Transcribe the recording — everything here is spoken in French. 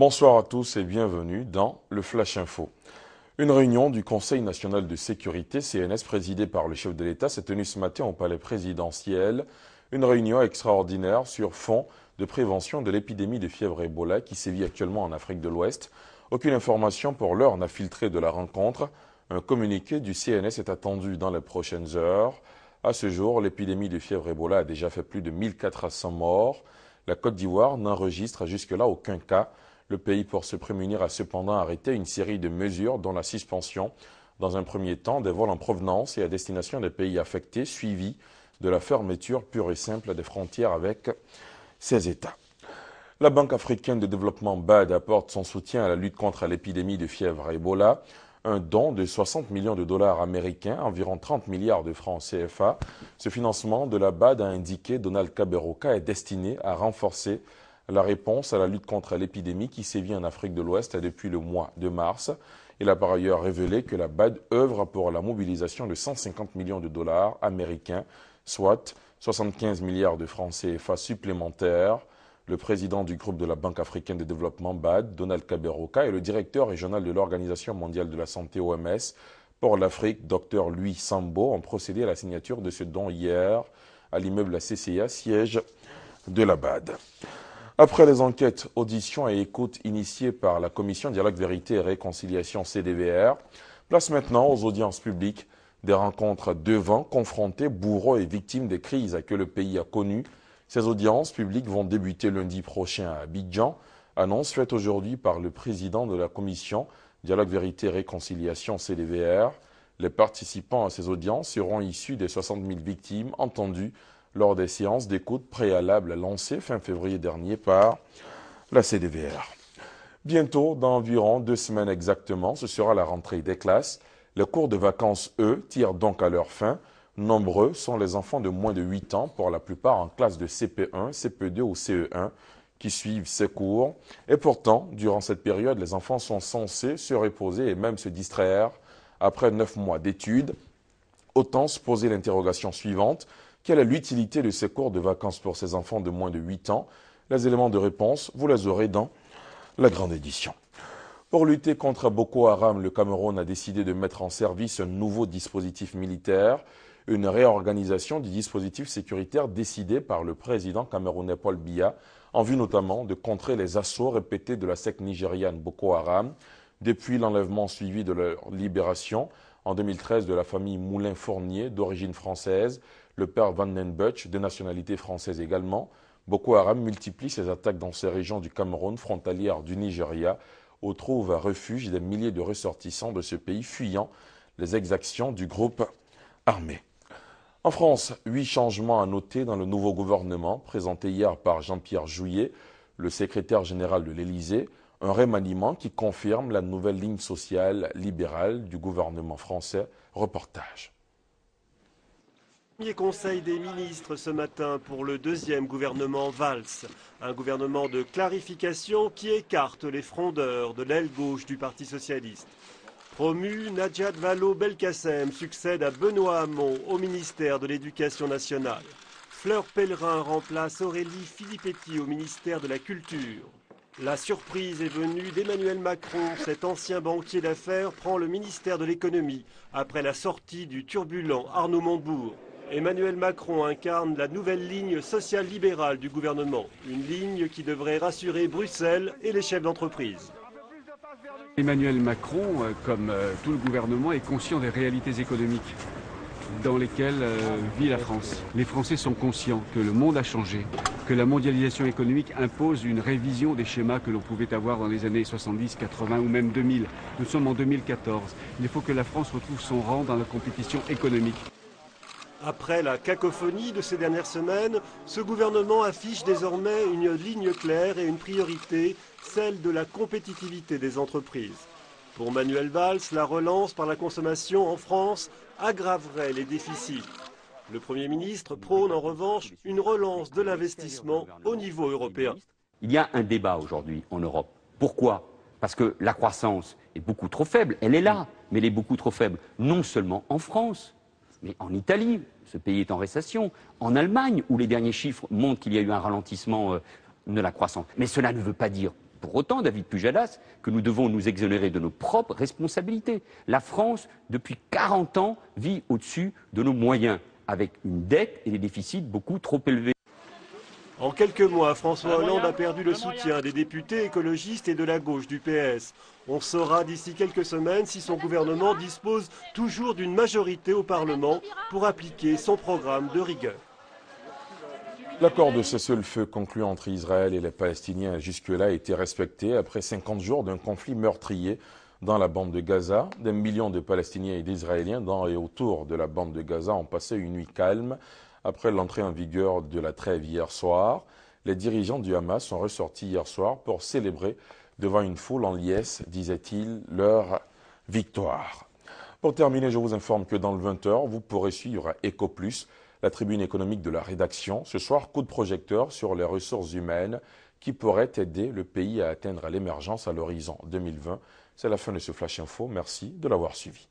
Bonsoir à tous et bienvenue dans le Flash Info. Une réunion du Conseil national de sécurité, CNS, présidée par le chef de l'État, s'est tenue ce matin au palais présidentiel. Une réunion extraordinaire sur fond de prévention de l'épidémie de fièvre Ebola qui sévit actuellement en Afrique de l'Ouest. Aucune information pour l'heure n'a filtré de la rencontre. Un communiqué du CNS est attendu dans les prochaines heures. À ce jour, l'épidémie de fièvre Ebola a déjà fait plus de 1400 morts. La Côte d'Ivoire n'enregistre jusque-là aucun cas. Le pays, pour se prémunir, a cependant arrêté une série de mesures, dont la suspension, dans un premier temps, des vols en provenance et à destination des pays affectés, suivi de la fermeture pure et simple des frontières avec ces États. La Banque africaine de développement BAD apporte son soutien à la lutte contre l'épidémie de fièvre Ebola. Un don de 60 millions de dollars américains, environ 30 milliards de francs CFA. Ce financement de la BAD, a indiqué Donald Kaberuka, est destiné à renforcer la réponse à la lutte contre l'épidémie qui sévit en Afrique de l'Ouest depuis le mois de mars. Il a par ailleurs révélé que la BAD œuvre pour la mobilisation de 150 millions de dollars américains, soit 75 milliards de francs CFA supplémentaires. Le président du groupe de la Banque africaine de développement BAD, Donald Kaberuka, et le directeur régional de l'Organisation mondiale de la santé OMS pour l'Afrique, Dr Louis Sambo, ont procédé à la signature de ce don hier à l'immeuble CCA, siège de la BAD. Après les enquêtes, auditions et écoutes initiées par la Commission Dialogue, Vérité et Réconciliation CDVR, place maintenant aux audiences publiques des rencontres devant, confrontés, bourreaux et victimes des crises que le pays a connues. Ces audiences publiques vont débuter lundi prochain à Abidjan, annonce faite aujourd'hui par le président de la Commission Dialogue, Vérité et Réconciliation CDVR. Les participants à ces audiences seront issus des 60 000 victimes entendues lors des séances d'écoute préalables lancées fin février dernier par la CDVR. Bientôt, dans environ 2 semaines exactement, ce sera la rentrée des classes. Les cours de vacances, eux, tirent donc à leur fin. Nombreux sont les enfants de moins de 8 ans, pour la plupart en classe de CP1, CP2 ou CE1, qui suivent ces cours. Et pourtant, durant cette période, les enfants sont censés se reposer et même se distraire. Après 9 mois d'études, autant se poser l'interrogation suivante: quelle est l'utilité de ces cours de vacances pour ces enfants de moins de 8 ans? Les éléments de réponse, vous les aurez dans la grande édition. Pour lutter contre Boko Haram, le Cameroun a décidé de mettre en service un nouveau dispositif militaire, une réorganisation du dispositif sécuritaire décidé par le président camerounais Paul Biya, en vue notamment de contrer les assauts répétés de la secte nigériane Boko Haram depuis l'enlèvement suivi de leur libération en 2013 de la famille Moulin-Fournier d'origine française, le père Van den Butch, de nationalité française également. Boko Haram multiplie ses attaques dans ces régions du Cameroun, frontalières du Nigeria, où trouvent refuge des milliers de ressortissants de ce pays fuyant les exactions du groupe armé. En France, 8 changements à noter dans le nouveau gouvernement, présenté hier par Jean-Pierre Jouyet, le secrétaire général de l'Élysée, un remaniement qui confirme la nouvelle ligne sociale libérale du gouvernement français. Reportage. Premier conseil des ministres ce matin pour le deuxième gouvernement Valls. Un gouvernement de clarification qui écarte les frondeurs de l'aile gauche du Parti socialiste. Promu, Najat Vallaud-Belkacem succède à Benoît Hamon au ministère de l'Éducation nationale. Fleur Pellerin remplace Aurélie Filippetti au ministère de la Culture. La surprise est venue d'Emmanuel Macron. Cet ancien banquier d'affaires prend le ministère de l'Économie après la sortie du turbulent Arnaud Montebourg. Emmanuel Macron incarne la nouvelle ligne sociale-libérale du gouvernement. Une ligne qui devrait rassurer Bruxelles et les chefs d'entreprise. Emmanuel Macron, comme tout le gouvernement, est conscient des réalités économiques dans lesquelles vit la France. Les Français sont conscients que le monde a changé, que la mondialisation économique impose une révision des schémas que l'on pouvait avoir dans les années 70, 80 ou même 2000. Nous sommes en 2014. Il faut que la France retrouve son rang dans la compétition économique. Après la cacophonie de ces dernières semaines, ce gouvernement affiche désormais une ligne claire et une priorité, celle de la compétitivité des entreprises. Pour Manuel Valls, la relance par la consommation en France aggraverait les déficits. Le Premier ministre prône en revanche une relance de l'investissement au niveau européen. Il y a un débat aujourd'hui en Europe. Pourquoi? Parce que la croissance est beaucoup trop faible. Elle est là, mais elle est beaucoup trop faible. Non seulement en France, mais en Italie, ce pays est en récession. En Allemagne, où les derniers chiffres montrent qu'il y a eu un ralentissement de la croissance. Mais cela ne veut pas dire pour autant, David Pujadas, que nous devons nous exonérer de nos propres responsabilités. La France, depuis 40 ans, vit au-dessus de nos moyens, avec une dette et des déficits beaucoup trop élevés. En quelques mois, François Hollande a perdu le soutien des députés écologistes et de la gauche du PS. On saura d'ici quelques semaines si son gouvernement dispose toujours d'une majorité au Parlement pour appliquer son programme de rigueur. L'accord de cessez-le-feu conclu entre Israël et les Palestiniens jusque-là a été respecté après 50 jours d'un conflit meurtrier dans la bande de Gaza. Des millions de Palestiniens et d'Israéliens dans et autour de la bande de Gaza ont passé une nuit calme après l'entrée en vigueur de la trêve hier soir. Les dirigeants du Hamas sont ressortis hier soir pour célébrer devant une foule en liesse, disait-il, leur victoire. Pour terminer, je vous informe que dans le 20h, vous pourrez suivre Eco+, la tribune économique de la rédaction. Ce soir, coup de projecteur sur les ressources humaines qui pourraient aider le pays à atteindre l'émergence à l'horizon 2020. C'est la fin de ce Flash Info. Merci de l'avoir suivi.